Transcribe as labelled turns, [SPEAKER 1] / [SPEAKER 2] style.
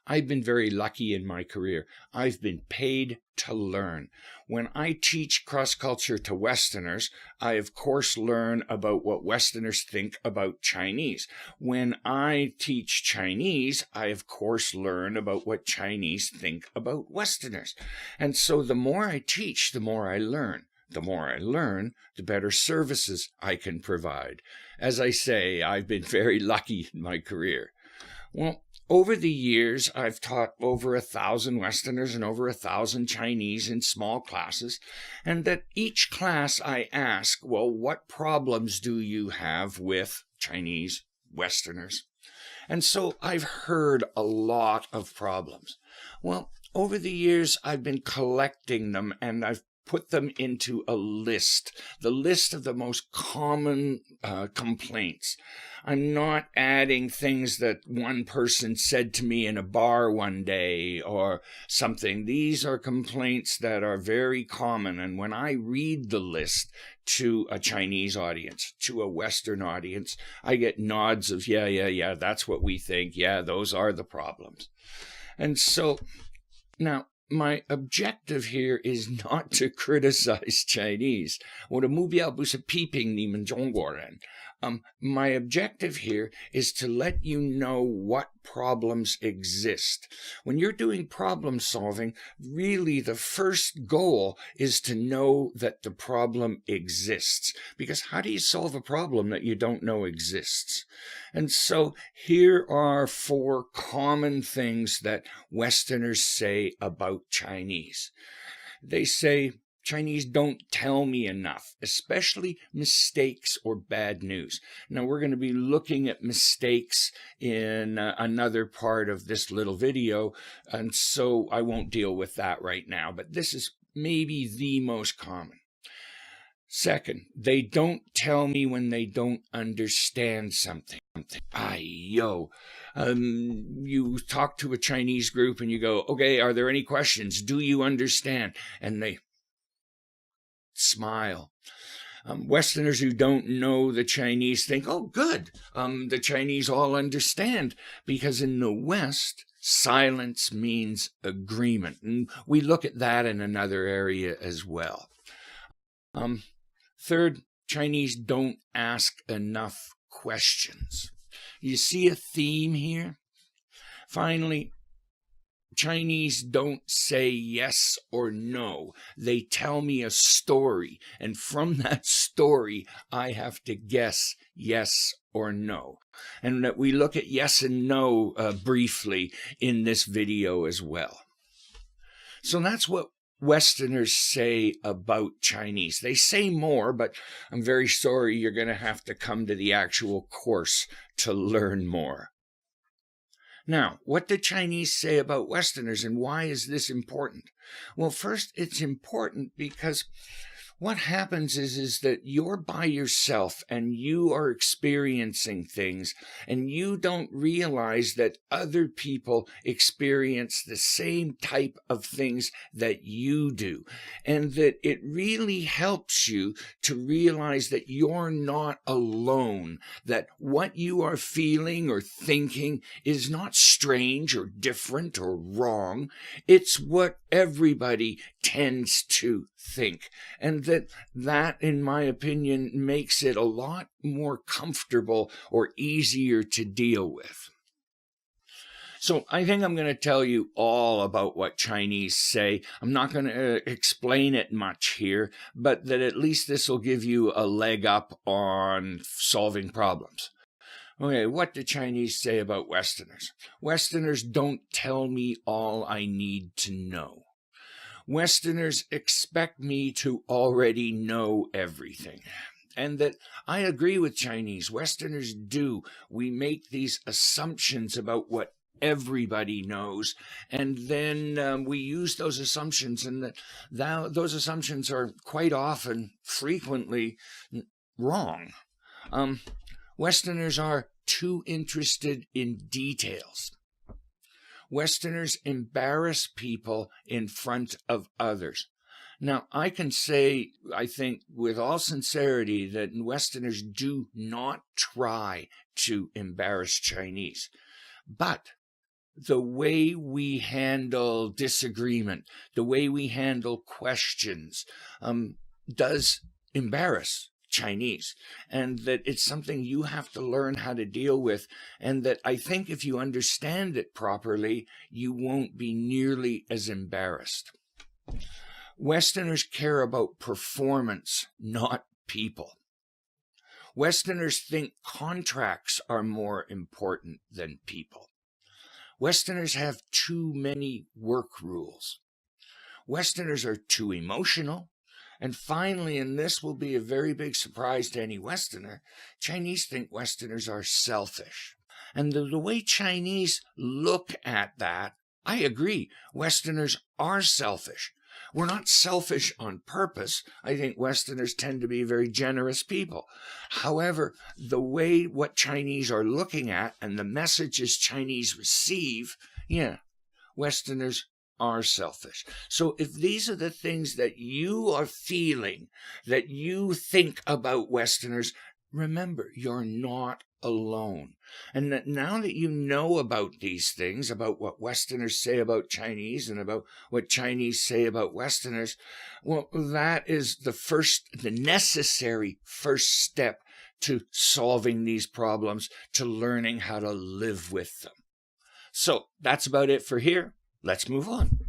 [SPEAKER 1] I've been very lucky in my career. I've been paid to learn. When I teach cross-culture to Westerners, I, of course, learn about what Westerners think about Chinese. When I teach Chinese, I, of course, learn about what Chinese think about Westerners. And so the more I teach, the more I learn. The more I learn, the better services I can provide. As I say, I've been very lucky in my career. Well, over the years, I've taught over 1,000 Westerners and over 1,000 Chinese in small classes, and at each class I ask, well, what problems do you have with Chinese Westerners? And so I've heard a lot of problems. Well, over the years, I've been collecting them, and I've put them into a list, the list of the most common complaints. I'm not adding things that one person said to me in a bar one day or something. These are complaints that are very common, and when I read the list to a Chinese audience, to a Western audience, I get nods of, yeah, that's what we think. Yeah, those are the problems. And so, now, my objective here is not to criticize Chinese. 我的目标不是批评你们中国人。My objective here is to let you know what problems exist. When you're doing problem solving, really the first goal is to know that the problem exists. Because how do you solve a problem that you don't know exists? And so here are 4 common things that Westerners say about Chinese. They say, Chinese don't tell me enough, especially mistakes or bad news. Now, we're going to be looking at mistakes in another part of this little video, and so I won't deal with that right now, but this is maybe the most common. Second, they don't tell me when they don't understand something. You talk to a Chinese group and you go, okay, are there any questions? Do you understand? And they smile. Westerners who don't know the Chinese think, oh, good, the Chinese all understand, because in the West, silence means agreement. And we look at that in another area as well. Third, Chinese don't ask enough questions. You see a theme here? Finally, Chinese don't say yes or no. They tell me a story, and from that story, I have to guess yes or no. And that we look at yes and no briefly in this video as well. So that's what Westerners say about Chinese. They say more, but I'm very sorry you're going to have to come to the actual course to learn more. Now, what do Chinese say about Westerners, and why is this important? Well, first, it's important because what happens is that you're by yourself and you are experiencing things, and you don't realize that other people experience the same type of things that you do, and that it really helps you to realize that you're not alone, that what you are feeling or thinking is not strange or different or wrong. It's what everybody tends to think, and that, in my opinion, makes it a lot more comfortable or easier to deal with. So I think I'm going to tell you all about what Chinese say. I'm not going to explain it much here, but that at least this will give you a leg up on solving problems. Okay, what do Chinese say about Westerners? Westerners don't tell me all I need to know. Westerners expect me to already know everything. And that I agree with Chinese. Westerners do. We make these assumptions about what everybody knows, and then we use those assumptions, and those assumptions are quite often, frequently, wrong. Westerners are too interested in details. Westerners embarrass people in front of others. Now, I can say, I think, with all sincerity, that Westerners do not try to embarrass Chinese. But the way we handle disagreement, the way we handle questions, does embarrass Chinese, and that it's something you have to learn how to deal with, and that I think if you understand it properly, you won't be nearly as embarrassed. Westerners care about performance, not people. Westerners think contracts are more important than people. Westerners have too many work rules. Westerners are too emotional. And finally, and this will be a very big surprise to any Westerner, Chinese think Westerners are selfish. And the way Chinese look at that, I agree, Westerners are selfish. We're not selfish on purpose. I think Westerners tend to be very generous people. However, the way what Chinese are looking at and the messages Chinese receive, Westerners are selfish. So if these are the things that you are feeling, that you think about Westerners, remember, you're not alone. And that now that you know about these things, about what Westerners say about Chinese and about what Chinese say about Westerners, well, that is the necessary first step to solving these problems, to learning how to live with them. So that's about it for here. Let's move on.